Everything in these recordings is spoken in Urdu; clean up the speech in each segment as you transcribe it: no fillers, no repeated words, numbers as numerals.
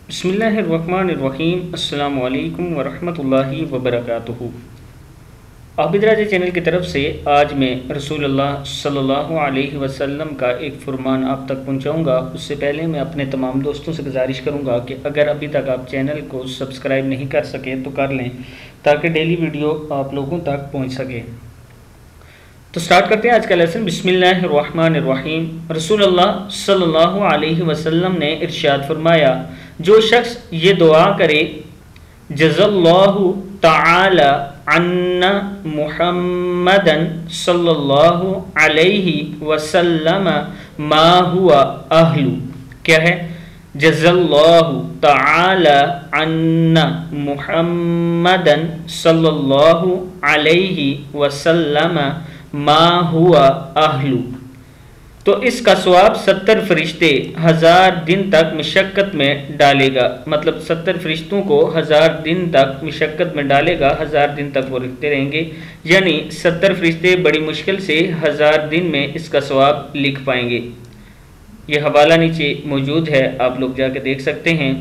بسم اللہ الرحمن الرحیم۔ السلام علیکم ورحمۃ اللہ وبرکاتہ۔ عابد راجہ چینل کی طرف سے آج میں رسول اللہ صلی اللہ علیہ وسلم کا ایک فرمان آپ تک پہنچاؤں گا۔ اس سے پہلے میں اپنے تمام دوستوں سے گزارش کروں گا کہ اگر ابھی تک آپ چینل کو سبسکرائب نہیں کر سکے تو کر لیں تاکہ ڈیلی ویڈیو آپ لوگوں تک پہنچ سکے۔ تو سٹارٹ کرتے ہیں آج کا لیسن۔ بسم اللہ الرحمن الرحیم۔ رسول اللہ صلی اللہ علیہ وسلم نے ارشاد فرمایا، جو شخص یہ دعا کرے، جزا اللہ تعالی عنا محمدا صلی اللہ علیہ وسلم ما ہوا اہل، کیا ہے؟ جزا اللہ تعالی عنا محمدا صلی اللہ علیہ وسلم ما ہوا اہل، تو اس کا ثواب 70 فرشتے 1000 دن تک مشقت میں ڈالے گا۔ مطلب 70 فرشتوں کو 1000 دن تک مشقت میں ڈالے گا، 1000 دن تک وہ رکھتے رہیں گے، یعنی 70 فرشتے بڑی مشکل سے 1000 دن میں اس کا ثواب لکھ پائیں گے۔ یہ حوالہ نیچے موجود ہے، آپ لوگ جا کے دیکھ سکتے ہیں۔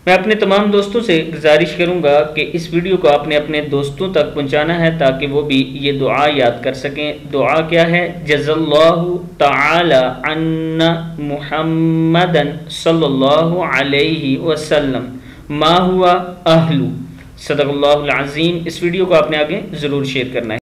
میں اپنے تمام دوستوں سے گزارش کروں گا کہ اس ویڈیو کو آپ نے اپنے دوستوں تک پہنچانا ہے تاکہ وہ بھی یہ دعا یاد کر سکیں۔ دعا کیا ہے؟ جزا اللہ تعالی عنا محمدا صلی اللہ علیہ وسلم ما ہوا اہل۔ صدق اللہ العظیم۔ اس ویڈیو کو آپ نے آگے ضرور شیئر کرنا ہے۔